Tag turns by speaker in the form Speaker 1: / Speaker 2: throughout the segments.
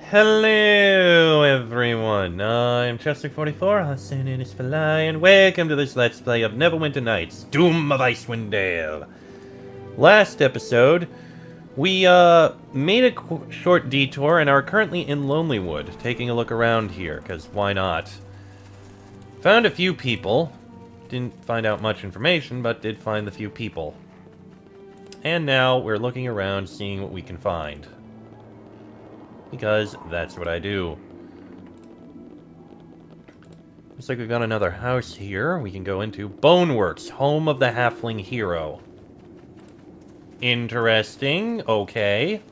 Speaker 1: Hello everyone, I'm Chester44, also known as Fly, and welcome to this Let's Play of Neverwinter Nights, Doom of Icewind Dale. Last episode, we made a short detour and are currently in Lonelywood, taking a look around here, because why not? Found a few people, didn't find out much information, but did find the few people. And now we're looking around, seeing what we can find. Because that's what I do. Looks like we've got another house here we can go into. Boneworks, home of the halfling hero. Interesting. Okay.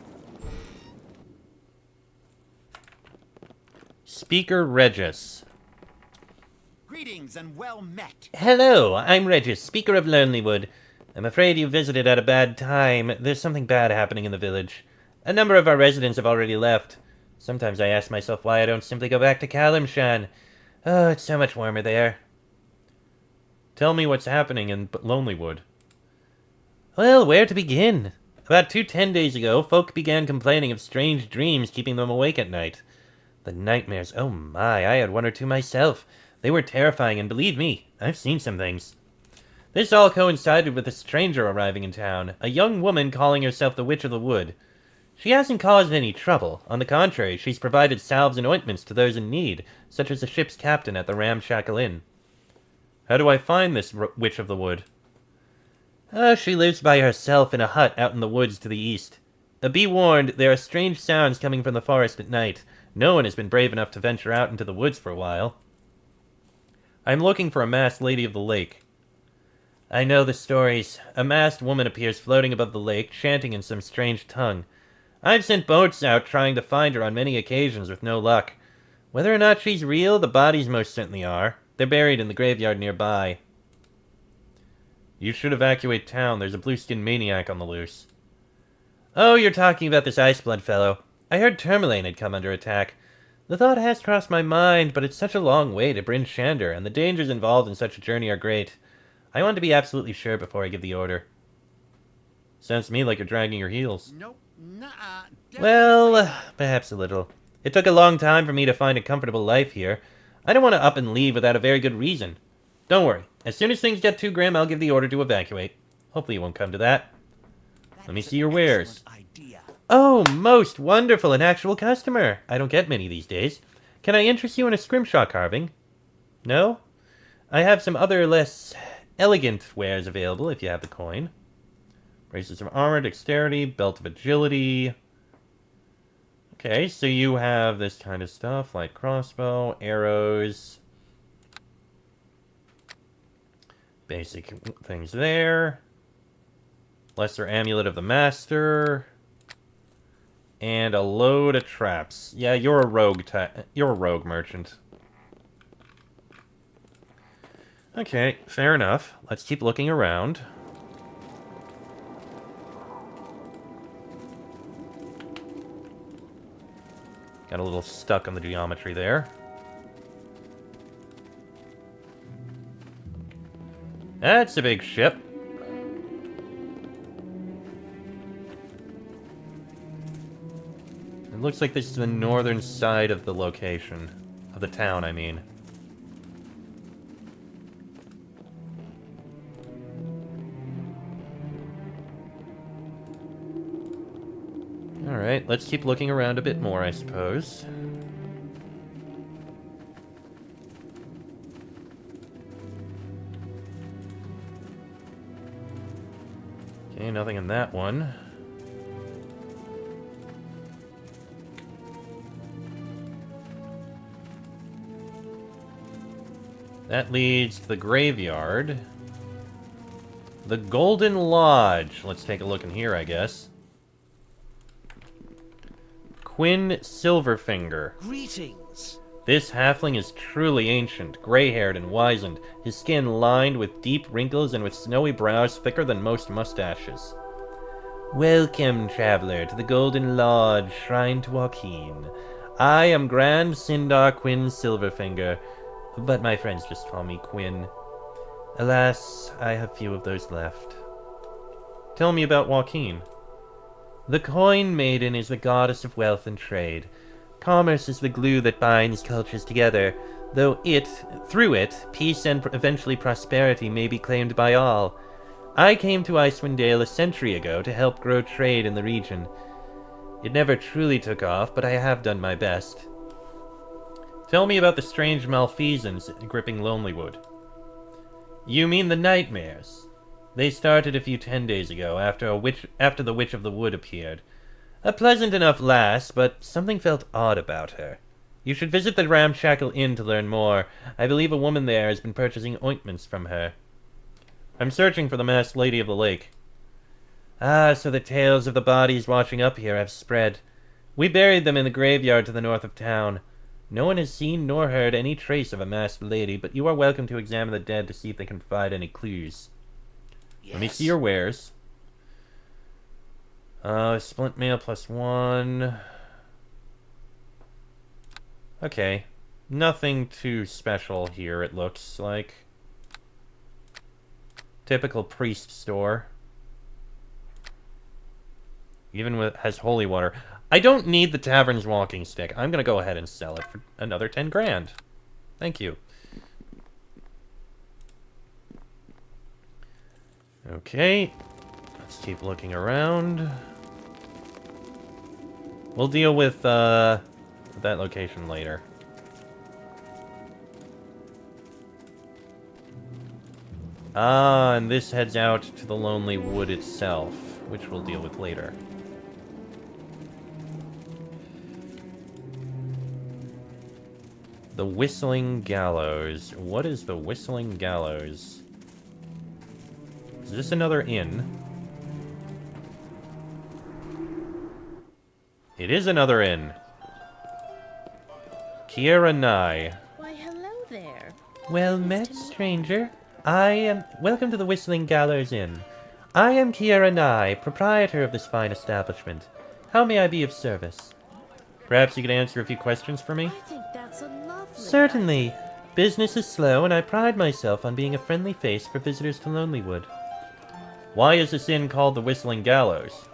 Speaker 1: Speaker Regis.
Speaker 2: Greetings and well met.
Speaker 1: Hello, I'm Regis, Speaker of Lonelywood. I'm afraid you visited at a bad time. There's something bad happening in the village. A number of our residents have already left. Sometimes I ask myself why I don't simply go back to Calimshan. Oh, it's so much warmer there. Tell me what's happening in Lonelywood. Well, where to begin? About 10 days ago, folk began complaining of strange dreams keeping them awake at night. The nightmares, oh my, I had one or two myself. They were terrifying, and believe me, I've seen some things. This all coincided with a stranger arriving in town, a young woman calling herself the Witch of the Wood. She hasn't caused any trouble. On the contrary, she's provided salves and ointments to those in need, such as the ship's captain at the Ramshackle Inn. How do I find this Witch of the Wood? She lives by herself in a hut out in the woods to the east. Be warned, there are strange sounds coming from the forest at night. No one has been brave enough to venture out into the woods for a while. I'm looking for a masked lady of the lake. I know the stories. A masked woman appears floating above the lake, chanting in some strange tongue. I've sent boats out trying to find her on many occasions with no luck. Whether or not she's real, the bodies most certainly are. They're buried in the graveyard nearby. You should evacuate town. There's a blue-skinned maniac on the loose. Oh, you're talking about this Iceblood fellow. I heard Tourmaline had come under attack. The thought has crossed my mind, but it's such a long way to Bryn Shander, and the dangers involved in such a journey are great. I want to be absolutely sure before I give the order. Sounds to me like you're dragging your heels.
Speaker 2: Nope.
Speaker 1: Well, perhaps a little. It took a long time for me to find a comfortable life here. I don't want to up and leave without a very good reason. Don't worry. As soon as things get too grim, I'll give the order to evacuate. Hopefully it won't come to that. Let me see your wares. Oh, most wonderful, an actual customer. I don't get many these days. Can I interest you in a scrimshaw carving? No? I have some other less elegant wares available if you have the coin. Braces of armor, dexterity, belt of agility. Okay, so you have this kind of stuff, like crossbow, arrows. Basic things there. Lesser amulet of the master. And a load of traps. Yeah, you're a rogue merchant. Okay, fair enough. Let's keep looking around. Got a little stuck on the geometry there. That's a big ship. It looks like this is the northern side of the location. Of the town, I mean. Alright, let's keep looking around a bit more, I suppose. Okay, nothing in that one. That leads to the graveyard. The Golden Lodge. Let's take a look in here, I guess. Quinn Silverfinger.
Speaker 2: Greetings.
Speaker 1: This halfling is truly ancient, gray-haired and wizened, his skin lined with deep wrinkles and with snowy brows thicker than most mustaches. Welcome, traveler, to the Golden Lodge, shrine to Joaquin. I am Grand Sindar Quinn Silverfinger, but my friends just call me Quinn. Alas, I have few of those left. Tell me about Joaquin. The Coin Maiden is the goddess of wealth and trade. Commerce is the glue that binds cultures together, though through it, peace and eventually prosperity may be claimed by all. I came to Icewind Dale a century ago to help grow trade in the region. It never truly took off, but I have done my best. Tell me about the strange malfeasance gripping Lonelywood. You mean the nightmares? They started a few 10 days ago, after the Witch of the Wood appeared. A pleasant enough lass, but something felt odd about her. You should visit the Ramshackle Inn to learn more. I believe a woman there has been purchasing ointments from her. I'm searching for the masked lady of the lake. Ah, so the tales of the bodies washing up here have spread. We buried them in the graveyard to the north of town. No one has seen nor heard any trace of a masked lady, but you are welcome to examine the dead to see if they can provide any clues. Yes. Let me see your wares. Splint mail +1. Okay. Nothing too special here, it looks like. Typical priest store. Even has holy water. I don't need the tavern's walking stick. I'm gonna go ahead and sell it for another 10 grand. Thank you. Okay. Let's keep looking around. We'll deal with that location later. Ah, and this heads out to the Lonelywood itself, which we'll deal with later. The Whistling Gallows. What is the Whistling Gallows? Is this another inn? It is another inn. Kiera Nye.
Speaker 3: Why, hello there.
Speaker 1: Well met, stranger. Welcome to the Whistling Gallows Inn. I am Kiera Nye, proprietor of this fine establishment. How may I be of service? Perhaps you could answer a few questions for me?
Speaker 3: I think that's a lovely...
Speaker 1: Certainly. Business is slow, and I pride myself on being a friendly face for visitors to Lonelywood. Why is this inn called the Whistling Gallows?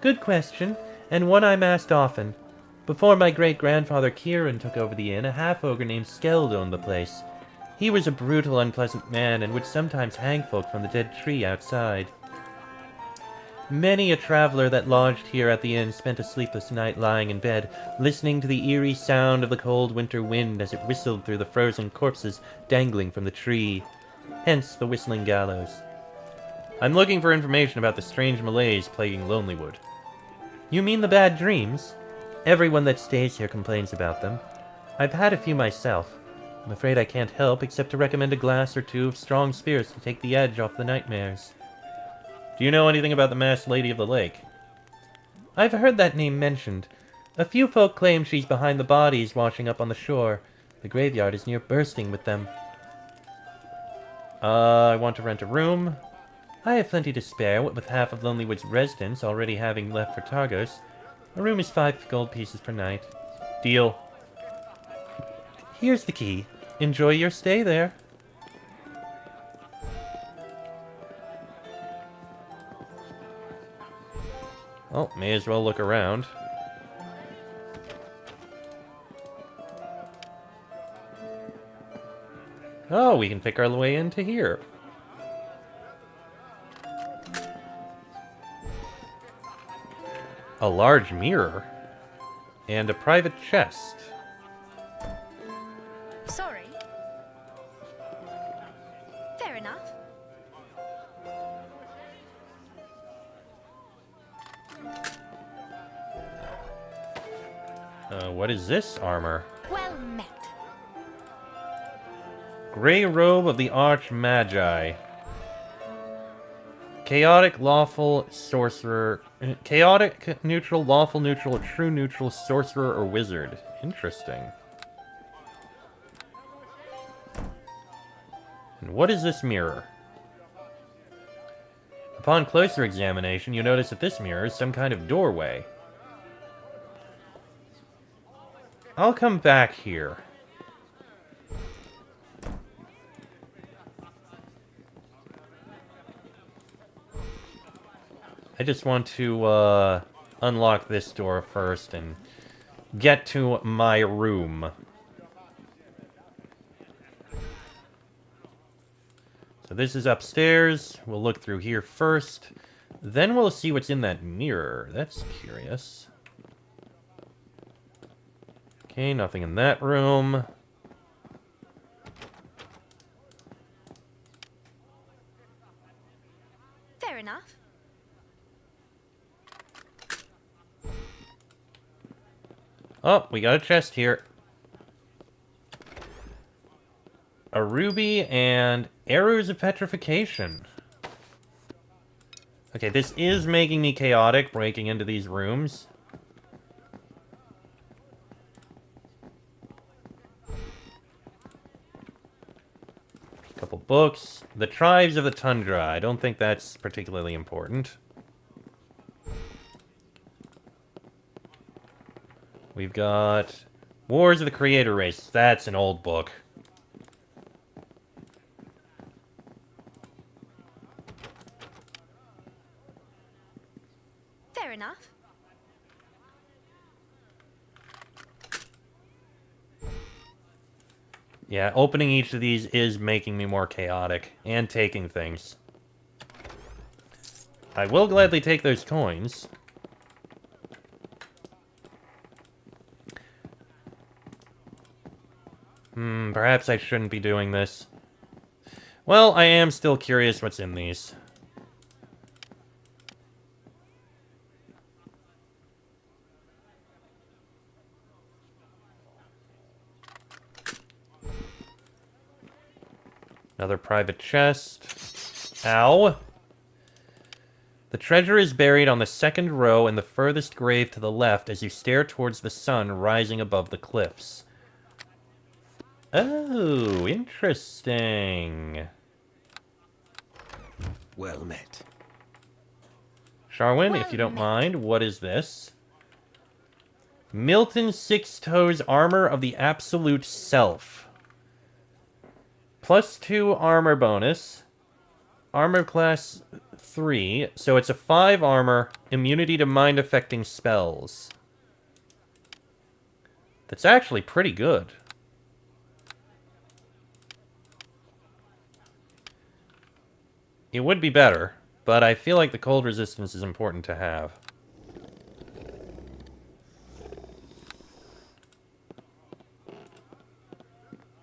Speaker 1: Good question, and one I'm asked often. Before my great-grandfather Kieran took over the inn, a half-ogre named Skeld owned the place. He was a brutal, unpleasant man, and would sometimes hang folk from the dead tree outside. Many a traveler that lodged here at the inn spent a sleepless night lying in bed, listening to the eerie sound of the cold winter wind as it whistled through the frozen corpses dangling from the tree. Hence the Whistling Gallows. I'm looking for information about the strange malaise plaguing Lonelywood. You mean the bad dreams? Everyone that stays here complains about them. I've had a few myself. I'm afraid I can't help except to recommend a glass or two of strong spirits to take the edge off the nightmares. Do you know anything about the masked lady of the lake? I've heard that name mentioned. A few folk claim she's behind the bodies washing up on the shore. The graveyard is near bursting with them. I want to rent a room. I have plenty to spare, what with half of Lonelywood's residents already having left for Targos. A room is 5 gold pieces per night. Deal. Here's the key. Enjoy your stay there. Well, may as well look around. Oh, we can pick our way into here. A large mirror. And a private chest.
Speaker 3: Sorry. Fair enough.
Speaker 1: What is this armor?
Speaker 3: Well met.
Speaker 1: Grey robe of the Arch Magi. Chaotic, lawful, sorcerer... Chaotic, neutral, lawful, neutral, true neutral, sorcerer, or wizard. Interesting. And what is this mirror? Upon closer examination, you notice that this mirror is some kind of doorway. I'll come back here. I just want to unlock this door first and get to my room. So this is upstairs. We'll look through here first. Then we'll see what's in that mirror. That's curious. Okay, nothing in that room.
Speaker 3: Fair enough.
Speaker 1: Oh, we got a chest here. A ruby and arrows of petrification. Okay, this is making me chaotic, breaking into these rooms. Couple books. The Tribes of the Tundra. I don't think that's particularly important. We've got Wars of the Creator Race. That's an old book.
Speaker 3: Fair enough.
Speaker 1: Yeah, opening each of these is making me more chaotic, and taking things. I will gladly take those coins. Perhaps I shouldn't be doing this. Well, I am still curious what's in these. Another private chest. Ow. The treasure is buried on the second row in the furthest grave to the left as you stare towards the sun rising above the cliffs. Oh, interesting.
Speaker 2: Well met.
Speaker 1: Sharwin,
Speaker 3: Well
Speaker 1: if you don't
Speaker 3: met.
Speaker 1: mind, what is this? Milton Six Toes Armor of the Absolute Self. +2 armor bonus. Armor class 3, so it's a 5 armor, immunity to mind-affecting spells. That's actually pretty good. It would be better, but I feel like the cold resistance is important to have.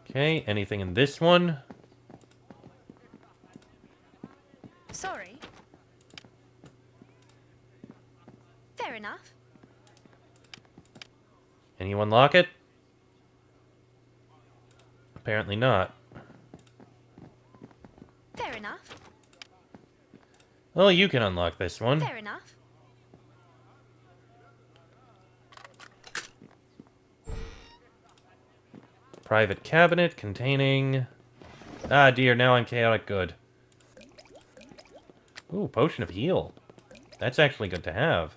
Speaker 1: Okay, anything in this one?
Speaker 3: Sorry. Fair enough.
Speaker 1: Can you unlock it? Apparently not.
Speaker 3: Fair enough.
Speaker 1: Well, you can unlock this one.
Speaker 3: Fair enough.
Speaker 1: Private cabinet containing... Ah, dear, now I'm chaotic good. Ooh, potion of heal. That's actually good to have.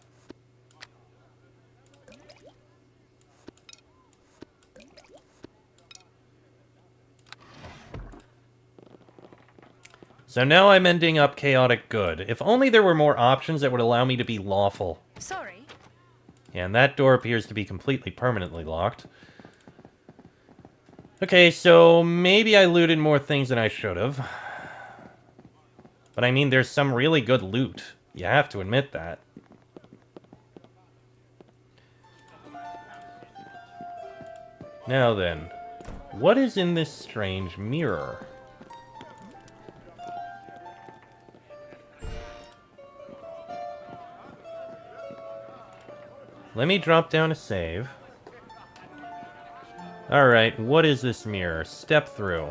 Speaker 1: So now I'm ending up chaotic good. If only there were more options that would allow me to be lawful.
Speaker 3: Sorry.
Speaker 1: Yeah, and that door appears to be completely permanently locked. Okay, so maybe I looted more things than I should have. But I mean, there's some really good loot. You have to admit that. Now then, what is in this strange mirror? Let me drop down a save. Alright, what is this mirror? Step through.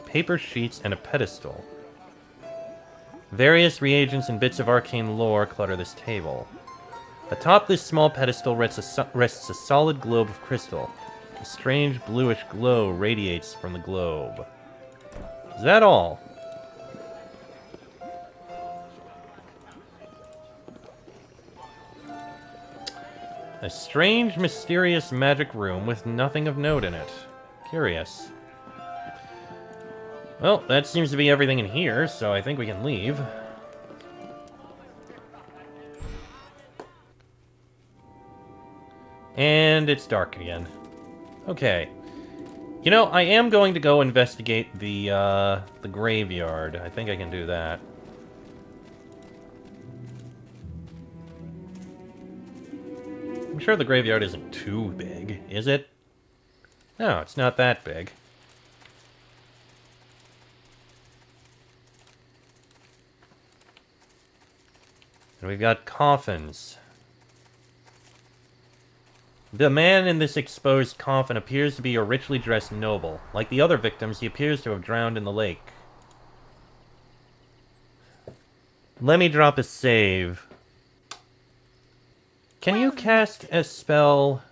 Speaker 1: Paper sheets and a pedestal. Various reagents and bits of arcane lore clutter this table. Atop this small pedestal rests a solid globe of crystal. A strange bluish glow radiates from the globe. Is that all? A strange, mysterious magic room with nothing of note in it. Curious. Well, that seems to be everything in here, so I think we can leave. And it's dark again. Okay. You know, I am going to go investigate the graveyard. I think I can do that. I'm sure the graveyard isn't too big, is it? No, it's not that big. And we've got coffins. The man in this exposed coffin appears to be a richly dressed noble. Like the other victims, he appears to have drowned in the lake. Let me drop a save. Can you cast a spell?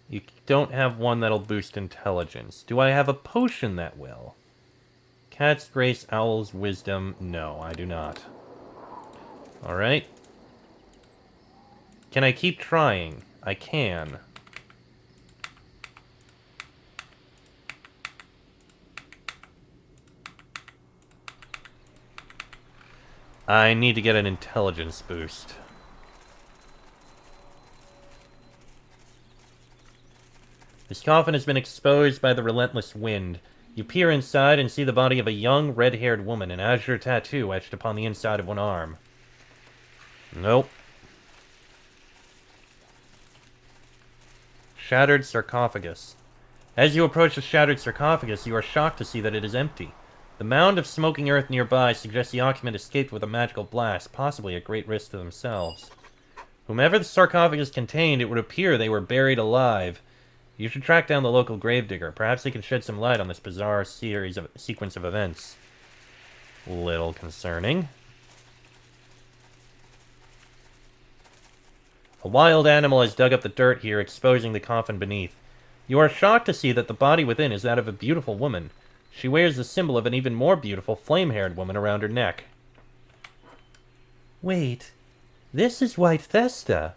Speaker 1: You don't have one that'll boost intelligence. Do I have a potion that will? Cat's Grace, Owl's Wisdom. No, I do not. Alright. Can I keep trying? I can. I need to get an intelligence boost. This coffin has been exposed by the relentless wind. You peer inside and see the body of a young, red-haired woman, an azure tattoo etched upon the inside of one arm. Nope. Shattered sarcophagus. As you approach the shattered sarcophagus, you are shocked to see that it is empty. The mound of smoking earth nearby suggests the occupant escaped with a magical blast, possibly at great risk to themselves. Whomever the sarcophagus contained, it would appear they were buried alive. You should track down the local gravedigger. Perhaps they can shed some light on this bizarre sequence of events. Little concerning. A wild animal has dug up the dirt here, exposing the coffin beneath. You are shocked to see that the body within is that of a beautiful woman. She wears the symbol of an even more beautiful flame-haired woman around her neck. Wait, this is White Thesta.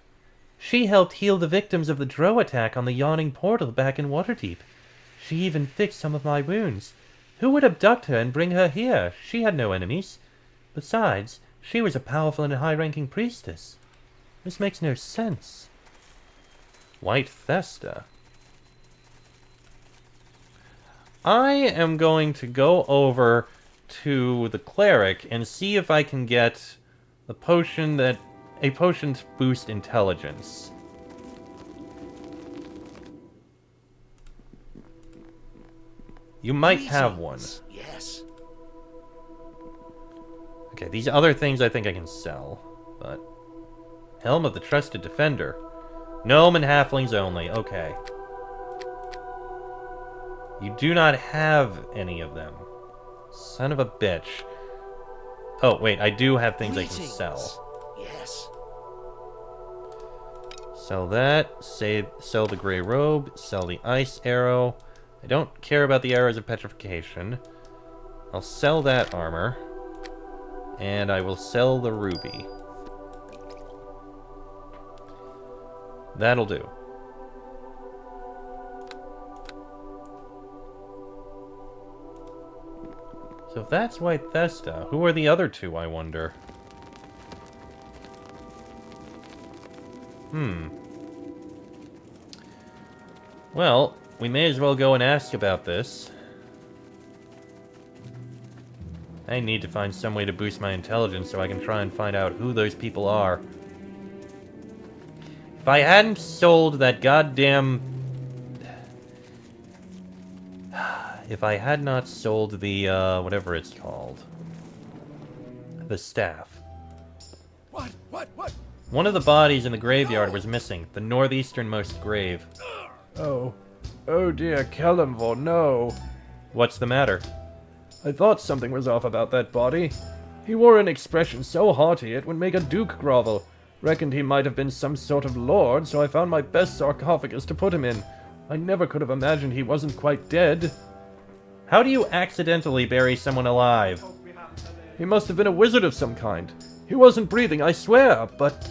Speaker 1: She helped heal the victims of the Drow attack on the yawning portal back in Waterdeep. She even fixed some of my wounds. Who would abduct her and bring her here? She had no enemies. Besides, she was a powerful and high-ranking priestess. This makes no sense. White Thesta. I am going to go over to the cleric and see if I can get the potion that... a potion to boost intelligence. You might have one.
Speaker 2: Yes.
Speaker 1: Okay, these other things I think I can sell, but... Helm of the Trusted Defender. Gnome and halflings only, okay. You do not have any of them. Son of a bitch. Oh, wait, I do have things I can sell.
Speaker 2: Yes.
Speaker 1: Sell that, sell the Grey Robe, sell the Ice Arrow. I don't care about the Arrows of Petrification. I'll sell that armor. And I will sell the Ruby. That'll do. So if that's White Thesta, who are the other two, I wonder? Well, we may as well go and ask about this. I need to find some way to boost my intelligence so I can try and find out who those people are. If I hadn't sold that goddamn... If I had not sold the, whatever it's called. The staff.
Speaker 2: What?
Speaker 1: One of the bodies in the graveyard was missing, the northeasternmost grave.
Speaker 4: Oh dear, Kellamvor, no.
Speaker 1: What's the matter?
Speaker 4: I thought something was off about that body. He wore an expression so haughty it would make a duke grovel. Reckoned he might have been some sort of lord, so I found my best sarcophagus to put him in. I never could have imagined he wasn't quite dead.
Speaker 1: How do you accidentally bury someone alive?
Speaker 4: He must have been a wizard of some kind. He wasn't breathing, I swear, but...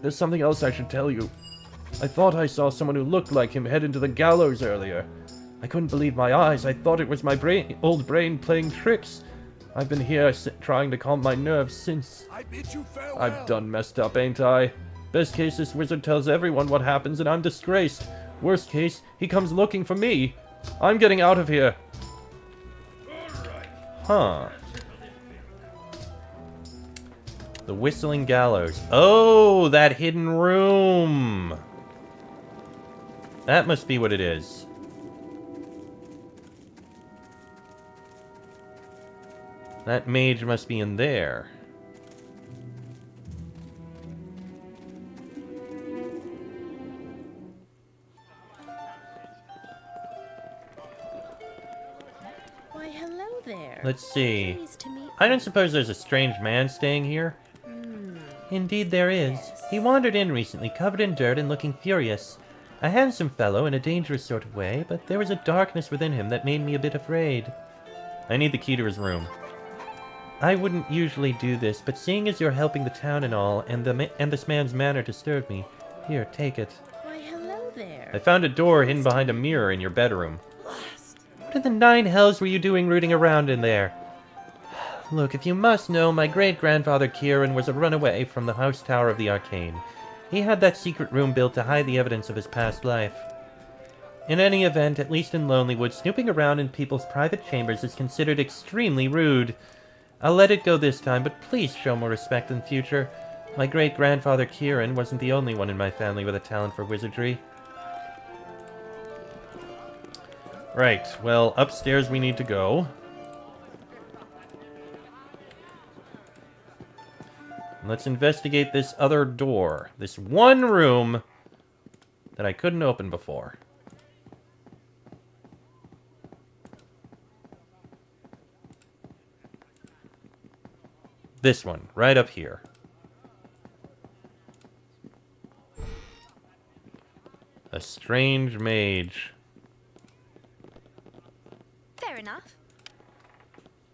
Speaker 4: There's something else I should tell you. I thought I saw someone who looked like him head into the gallows earlier. I couldn't believe my eyes. I thought it was my old brain playing tricks. I've been here trying to calm my nerves since.
Speaker 2: I bid you farewell.
Speaker 4: I've done messed up, ain't I? Best case, this wizard tells everyone what happens and I'm disgraced. Worst case, he comes looking for me. I'm getting out of here. Huh. The Whistling Gallows. Oh, that hidden room. That must be what it is. That mage must be in there.
Speaker 5: Why, hello there.
Speaker 3: Let's see.
Speaker 5: Pleased to meet
Speaker 3: I don't suppose there's a strange man staying here?
Speaker 1: Indeed there is. He wandered in recently, covered in dirt and looking furious. A handsome fellow in a dangerous sort of way, but there was a darkness within him that made me a bit afraid.
Speaker 4: I need the key to his room.
Speaker 1: I wouldn't usually do this, but seeing as you're helping the town and all, and this man's manner disturbed me. Here, take it.
Speaker 5: Why, hello there.
Speaker 4: I found a door hidden behind a mirror in your bedroom.
Speaker 1: What in the nine hells were you doing rooting around in there? Look, if you must know, my great-grandfather Kieran was a runaway from the house tower of the Arcane. He had that secret room built to hide the evidence of his past life. In any event, at least in Lonelywood, snooping around in people's private chambers is considered extremely rude. I'll let it go this time, but please show more respect in future. My great-grandfather Kieran wasn't the only one in my family with a talent for wizardry.
Speaker 4: Right, well, upstairs we need to go. Let's investigate this other door. This one room that I couldn't open before. This one, right up here. A strange mage.
Speaker 3: Fair enough.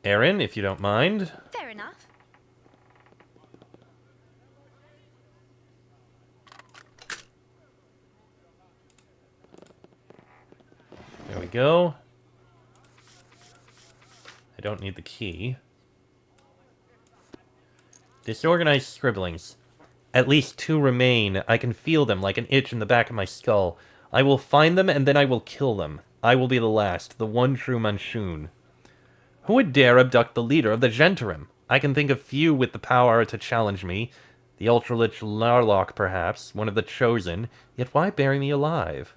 Speaker 4: Aaron, if you don't mind.
Speaker 3: Fair enough.
Speaker 4: There we go. I don't need the key. Disorganized scribblings. At least 2 remain. I can feel them like an itch in the back of my skull. I will find them and then I will kill them. I will be the last, the one true Manshoon. Who would dare abduct the leader of the Gentarim? I can think of few with the power to challenge me. The Ultralich Larlock, perhaps, one of the Chosen. Yet why bury me alive?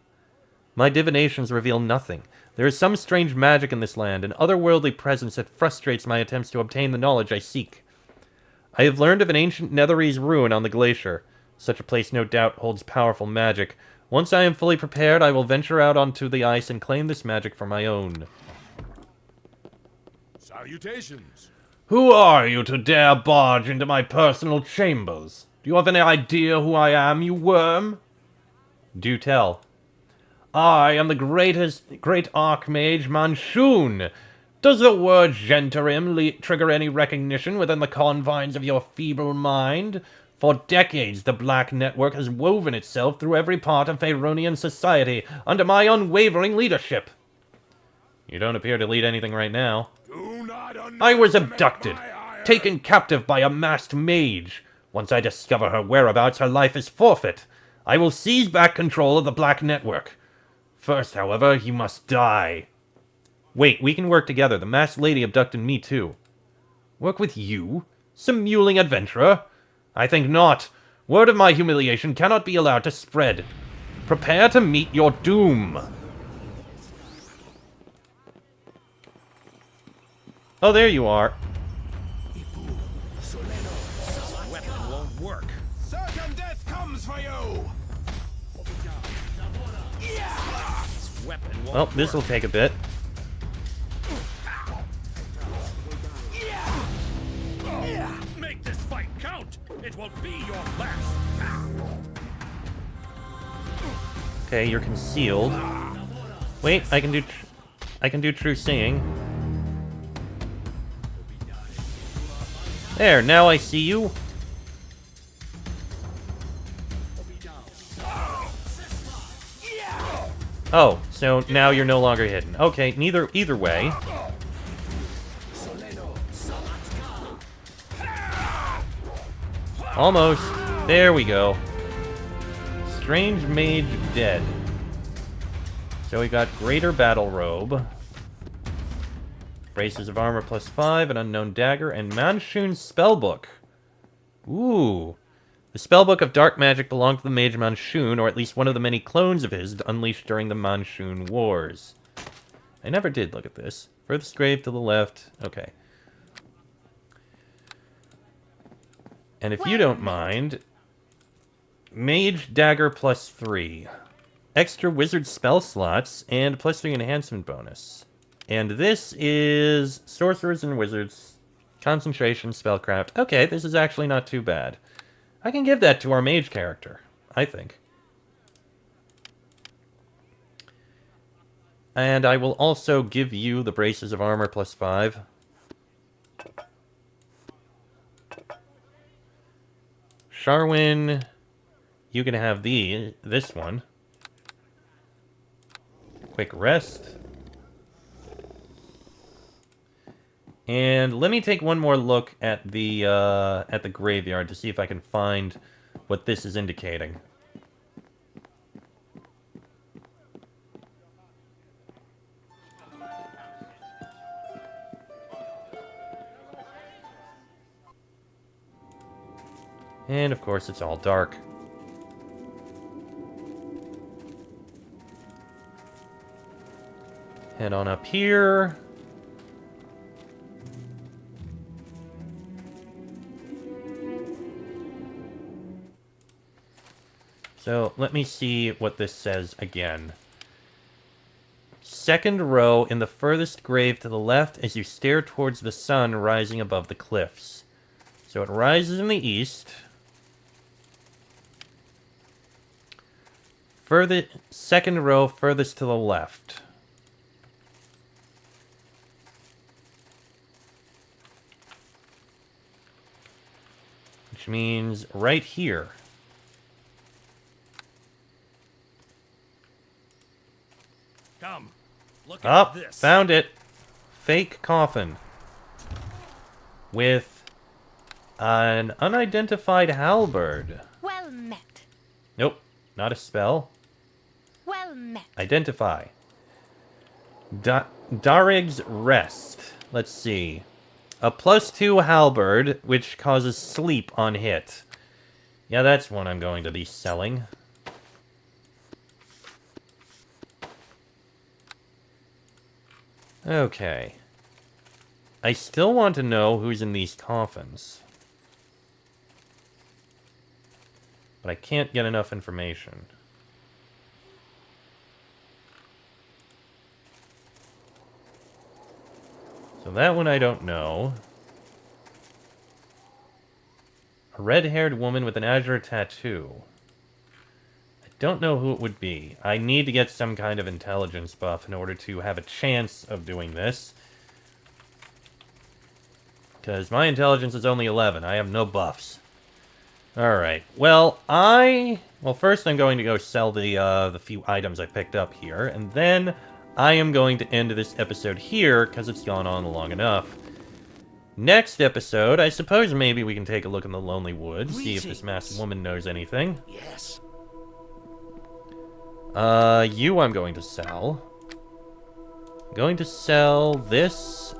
Speaker 4: My divinations reveal nothing. There is some strange magic in this land, an otherworldly presence that frustrates my attempts to obtain the knowledge I seek. I have learned of an ancient Netherese ruin on the glacier. Such a place no doubt holds powerful magic. Once I am fully prepared, I will venture out onto the ice and claim this magic for my own.
Speaker 2: Salutations.
Speaker 4: Who are you to dare barge into my personal chambers? Do you have any idea who I am, you worm? Do tell. I am the great Archmage Manshoon. Does the word Gentarim trigger any recognition within the confines of your feeble mind? For decades, the Black Network has woven itself through every part of Faeronian society under my unwavering leadership. You don't appear to lead anything right now. I was abducted, taken captive by a masked mage. Once I discover her whereabouts, her life is forfeit. I will seize back control of the Black Network. First, however, you must die. Wait, we can work together. The masked lady abducted me too. Work with you? Some mewling adventurer? I think not. Word of my humiliation cannot be allowed to spread. Prepare to meet your doom. Oh, there you are.
Speaker 2: Weapon won't work. Certain death comes for you. Weapon won't
Speaker 4: Well, this will take a bit.
Speaker 2: make this fight count. It will be your last.
Speaker 4: Okay, you're concealed. Wait, I can do true seeing. There, now I see you. Oh, so now you're no longer hidden. Okay, either way. Almost. There we go.
Speaker 1: Strange Mage dead. So we got Greater Battle Robe. Braces of Armor +5, an Unknown Dagger, and Manshoon Spellbook. Ooh. The Spellbook of Dark Magic belonged to the Mage Manshoon, or at least one of the many clones of his unleashed during the Manshoon Wars. I never did look at this. Furthest grave to the left. Okay. And if you don't mind, Mage Dagger +3. Extra Wizard spell slots, and +3 enhancement bonus. And this is Sorcerers and Wizards, Concentration, Spellcraft. Okay, this is actually not too bad. I can give that to our mage character, I think. And I will also give you the Braces of Armor +5. Sharwin, you can have this one. Quick rest. And let me take one more look at the graveyard to see if I can find what this is indicating. And of course it's all dark. Head on up here. So, let me see what this says again. Second row in the furthest grave to the left as you stare towards the sun rising above the cliffs. So it rises in the east. Second row furthest to the left. Which means right here.
Speaker 2: Come, look at this.
Speaker 1: Found it. Fake coffin. With an unidentified halberd.
Speaker 3: Well met.
Speaker 1: Nope, not a spell.
Speaker 3: Well met.
Speaker 1: Identify. Darig's Rest. Let's see. A +2 halberd, which causes sleep on hit. Yeah, that's one I'm going to be selling. Okay. I still want to know who's in these coffins. But I can't get enough information. So that one I don't know. A red-haired woman with an azure tattoo. I don't know who it would be. I need to get some kind of intelligence buff in order to have a chance of doing this. Because my intelligence is only 11. I have no buffs. Alright. Well, first I'm going to go sell the few items I picked up here. And then I am going to end this episode here, because it's gone on long enough. Next episode, I suppose maybe we can take a look in the Lonelywood, see if this masked woman knows anything.
Speaker 2: Yes.
Speaker 1: You I'm going to sell. I'm going to sell this,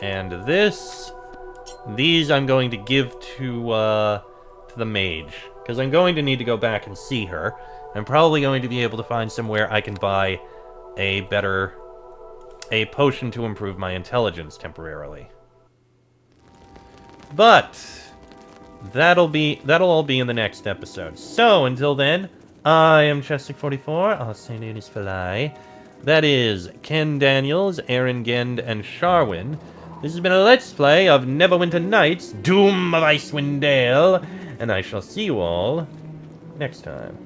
Speaker 1: and this. These I'm going to give to the mage, because I'm going to need to go back and see her. I'm probably going to be able to find somewhere I can buy a potion to improve my intelligence temporarily. But that'll all be in the next episode. So until then, I am Chestic44. I'll say news for lie. That is Ken Daniels, Aaron Gend, and Sharwin. This has been a Let's Play of Neverwinter Nights, Doom of Icewind Dale, and I shall see you all next time.